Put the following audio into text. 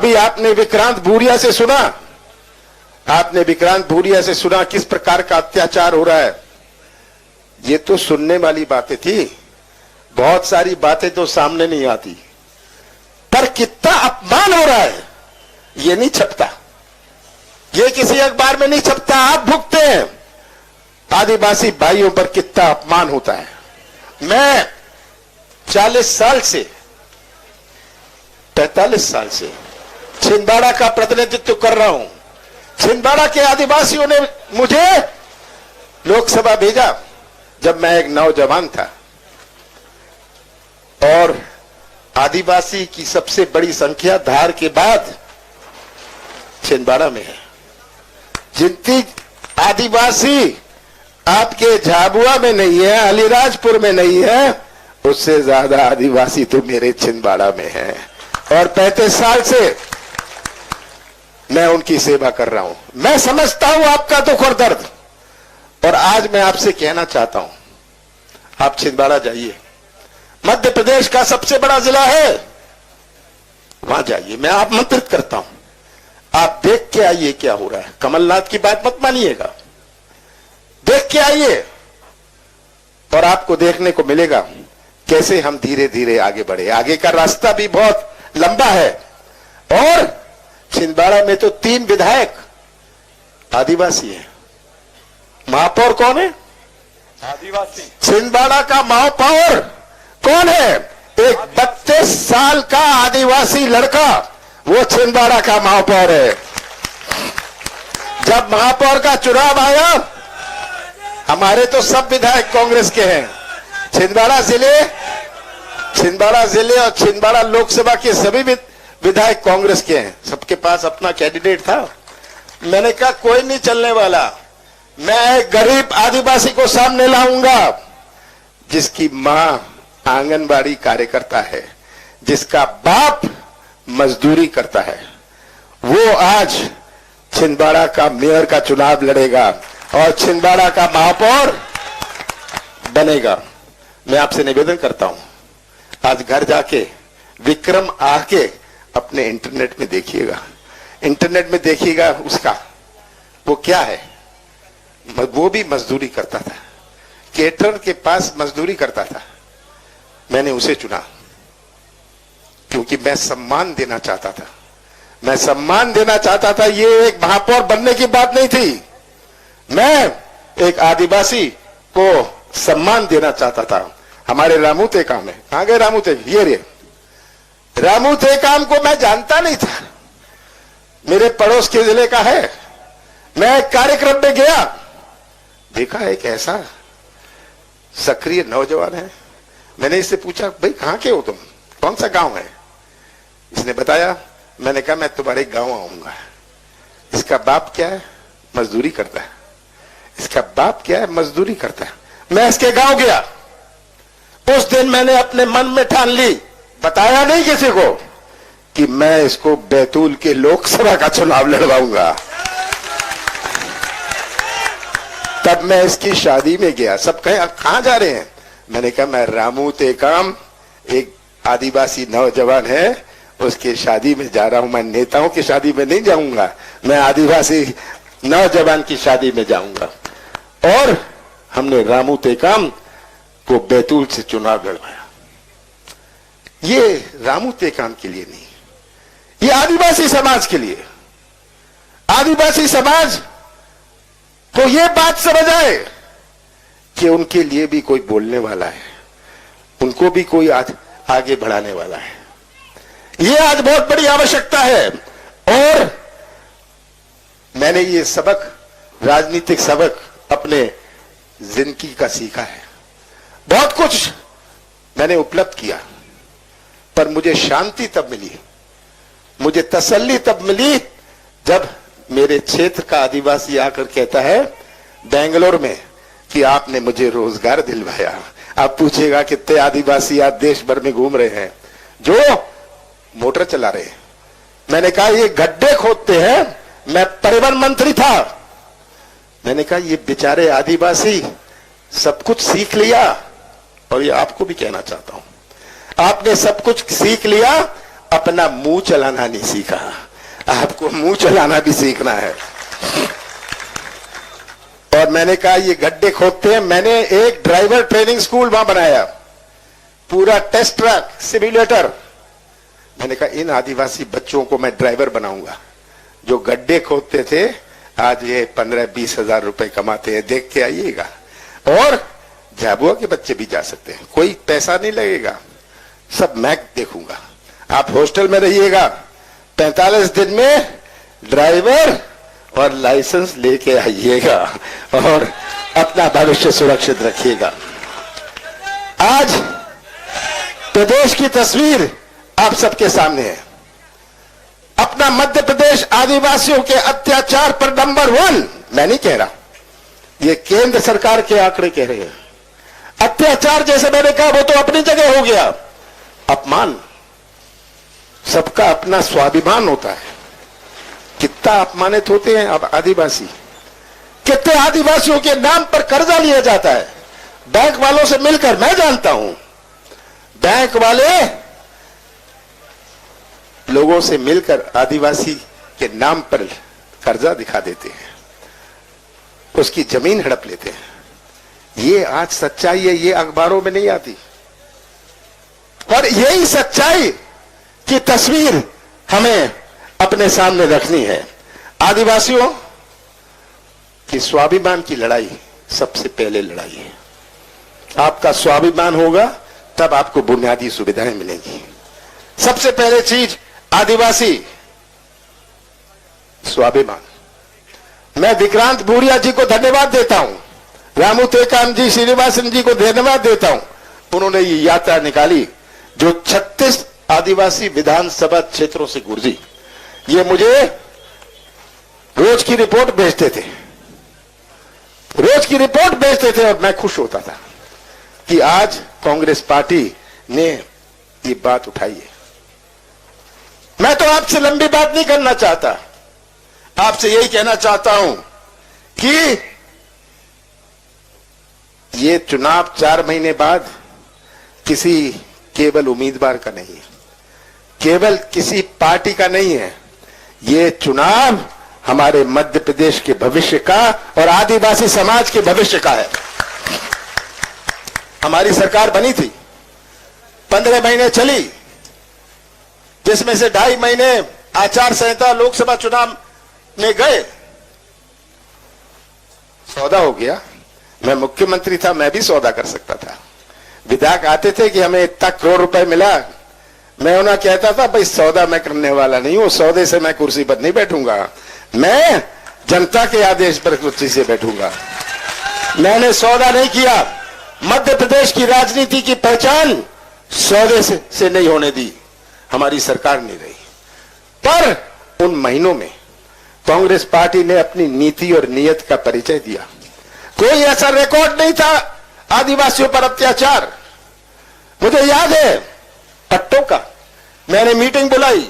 अभी आपने विक्रांत भूरिया से सुना, आपने विक्रांत भूरिया से सुना किस प्रकार का अत्याचार हो रहा है। ये तो सुनने वाली बातें थी, बहुत सारी बातें तो सामने नहीं आती, पर कितना अपमान हो रहा है ये नहीं छपता, ये किसी अखबार में नहीं छपता। आप भुगते हैं आदिवासी भाइयों पर कितना अपमान होता है। मैं 40 साल से 45 साल से छिंदवाड़ा का प्रतिनिधित्व कर रहा हूं। छिंदवाड़ा के आदिवासियों ने मुझे लोकसभा भेजा जब मैं एक नौजवान था, और आदिवासी की सबसे बड़ी संख्या धार के बाद छिंदवाड़ा में है। जितनी आदिवासी आपके झाबुआ में नहीं है, अलीराजपुर में नहीं है, उससे ज्यादा आदिवासी तो मेरे छिंदवाड़ा में है। और 35 साल से मैं उनकी सेवा कर रहा हूं। मैं समझता हूं आपका दुख और दर्द, और आज मैं आपसे कहना चाहता हूं, आप छिंदवाड़ा जाइए, मध्य प्रदेश का सबसे बड़ा जिला है, वहां जाइए, मैं आप आमंत्रित करता हूं। आप देख के आइए क्या हो रहा है। कमलनाथ की बात मत मानिएगा, देख के आइए, और आपको देखने को मिलेगा कैसे हम धीरे धीरे आगे बढ़े। आगे का रास्ता भी बहुत लंबा है, और छिंदवाड़ा में तो 3 विधायक आदिवासी हैं। महापौर कौन है? आदिवासी। छिंदवाड़ा का महापौर कौन है? एक 32 साल का आदिवासी लड़का, वो छिंदवाड़ा का महापौर है। जब महापौर का चुनाव आया, हमारे तो सब विधायक कांग्रेस के हैं। छिंदवाड़ा जिले और छिंदवाड़ा लोकसभा के सभी विधायक कांग्रेस के हैं। सबके पास अपना कैंडिडेट था। मैंने कहा कोई नहीं चलने वाला, मैं एक गरीब आदिवासी को सामने लाऊंगा जिसकी मां आंगनबाड़ी कार्यकर्ता है, जिसका बाप मजदूरी करता है। वो आज छिंदवाड़ा का मेयर का चुनाव लड़ेगा और छिंदवाड़ा का महापौर बनेगा। मैं आपसे निवेदन करता हूं, आज घर जाके विक्रम आके अपने इंटरनेट में देखिएगा, इंटरनेट में देखिएगा उसका वो क्या है। वो भी मजदूरी करता था, केटर के पास मजदूरी करता था। मैंने उसे चुना क्योंकि मैं सम्मान देना चाहता था, मैं सम्मान देना चाहता था। ये एक महापौर बनने की बात नहीं थी, मैं एक आदिवासी को सम्मान देना चाहता था। हमारे रामू टेकाम है, कहां गए रामू टेकाम? ये रे रामू टेकाम को मैं जानता नहीं था, मेरे पड़ोस के जिले का है। मैं एक कार्यक्रम में गया, देखा एक ऐसा सक्रिय नौजवान है। मैंने इससे पूछा, भाई कहां के हो तुम, कौन सा गांव है? इसने बताया। मैंने कहा मैं तुम्हारे गांव आऊंगा। इसका बाप क्या है? मजदूरी करता है। इसका बाप क्या है? मजदूरी करता है। मैं इसके गांव गया, उस दिन मैंने अपने मन में ठान ली, बताया नहीं किसी को, कि मैं इसको बैतूल के लोकसभा का चुनाव लड़वाऊंगा। तब मैं इसकी शादी में गया। सब कहे आप कहां जा रहे हैं? मैंने कहा मैं रामू टेकाम, एक आदिवासी नौजवान है, उसके शादी में जा रहा हूं। मैं नेताओं की शादी में नहीं जाऊंगा, मैं आदिवासी नौजवान की शादी में जाऊंगा। और हमने रामू टेकाम को बैतूल से चुनाव लड़वाया। ये रामू टेकाम के लिए नहीं, ये आदिवासी समाज के लिए। आदिवासी समाज को ये बात समझ आए कि उनके लिए भी कोई बोलने वाला है, उनको भी कोई आज आगे बढ़ाने वाला है। ये आज बहुत बड़ी आवश्यकता है। और मैंने ये सबक, राजनीतिक सबक अपने जिंदगी का सीखा है। बहुत कुछ मैंने उपलब्ध किया, पर मुझे शांति तब मिली, मुझे तसल्ली तब मिली जब मेरे क्षेत्र का आदिवासी आकर कहता है बेंगलोर में कि आपने मुझे रोजगार दिलवाया। आप पूछेगा कितने आदिवासी आज देश भर में घूम रहे हैं जो मोटर चला रहे हैं। मैंने कहा ये गड्ढे खोदते हैं, मैं परिवहन मंत्री था। मैंने कहा ये बेचारे आदिवासी सब कुछ सीख लिया, और ये आपको भी कहना चाहता हूं, आपने सब कुछ सीख लिया अपना मुंह चलाना नहीं सीखा, आपको मुंह चलाना भी सीखना है। और मैंने कहा ये गड्ढे खोदते हैं, मैंने एक ड्राइवर ट्रेनिंग स्कूल वहां बनाया, पूरा टेस्ट ट्रैक सिम्युलेटर। मैंने कहा इन आदिवासी बच्चों को मैं ड्राइवर बनाऊंगा, जो गड्ढे खोदते थे आज ये 15-20 हजार रुपए कमाते हैं, देख के आइएगा। और झाबुआ के बच्चे भी जा सकते हैं, कोई पैसा नहीं लगेगा, सब मैं देखूंगा। आप हॉस्टल में रहिएगा, 45 दिन में ड्राइवर और लाइसेंस लेके आइएगा और अपना भविष्य सुरक्षित रखिएगा। आज प्रदेश की तस्वीर आप सबके सामने है। अपना मध्य प्रदेश आदिवासियों के अत्याचार पर नंबर 1 मैं नहीं कह रहा, ये केंद्र सरकार के आंकड़े कह रहे हैं। अत्याचार जैसे मैंने कहा वो तो अपनी जगह हो गया, अपमान, सबका अपना स्वाभिमान होता है। कितना अपमानित होते हैं अब आदिवासी, कितने आदिवासियों के नाम पर कर्जा लिया जाता है बैंक वालों से मिलकर। मैं जानता हूं बैंक वाले लोगों से मिलकर आदिवासी के नाम पर कर्जा दिखा देते हैं, उसकी जमीन हड़प लेते हैं। ये आज सच्चाई है, ये अखबारों में नहीं आती। और यही सच्चाई की तस्वीर हमें अपने सामने रखनी है। आदिवासियों की स्वाभिमान की लड़ाई सबसे पहले लड़ाई है। आपका स्वाभिमान होगा तब आपको बुनियादी सुविधाएं मिलेंगी। सबसे पहले चीज आदिवासी स्वाभिमान। मैं विक्रांत भूरिया जी को धन्यवाद देता हूं, रामू टेकाम जी, श्रीनिवासन जी को धन्यवाद देता हूं। उन्होंने ये यात्रा निकाली जो 36 आदिवासी विधानसभा क्षेत्रों से गुजरी। ये मुझे रोज की रिपोर्ट भेजते थे, रोज की रिपोर्ट भेजते थे, और मैं खुश होता था कि आज कांग्रेस पार्टी ने ये बात उठाई है। मैं तो आपसे लंबी बात नहीं करना चाहता, आपसे यही कहना चाहता हूं कि ये चुनाव 4 महीने बाद किसी केवल उम्मीदवार का नहीं है, केवल किसी पार्टी का नहीं है। ये चुनाव हमारे मध्य प्रदेश के भविष्य का और आदिवासी समाज के भविष्य का है। हमारी सरकार बनी थी, 15 महीने चली, जिसमें से 2.5 महीने आचार संहिता लोकसभा चुनाव में गए, सौदा हो गया। मैं मुख्यमंत्री था, मैं भी सौदा कर सकता था। विधायक आते थे कि हमें इतना करोड़ रुपए मिला, मैं उन्हें कहता था भाई सौदा मैं करने वाला नहीं हूं, सौदे से मैं कुर्सी पर नहीं बैठूंगा, मैं जनता के आदेश पर कुर्सी से बैठूंगा। मैंने सौदा नहीं किया। मध्य प्रदेश की राजनीति की पहचान सौदे से नहीं होने दी, हमारी सरकार नहीं रही। पर उन महीनों में कांग्रेस पार्टी ने अपनी नीति और नीयत का परिचय दिया। कोई ऐसा रिकॉर्ड नहीं था आदिवासियों पर अत्याचार। मुझे याद है पट्टों का, मैंने मीटिंग बुलाई,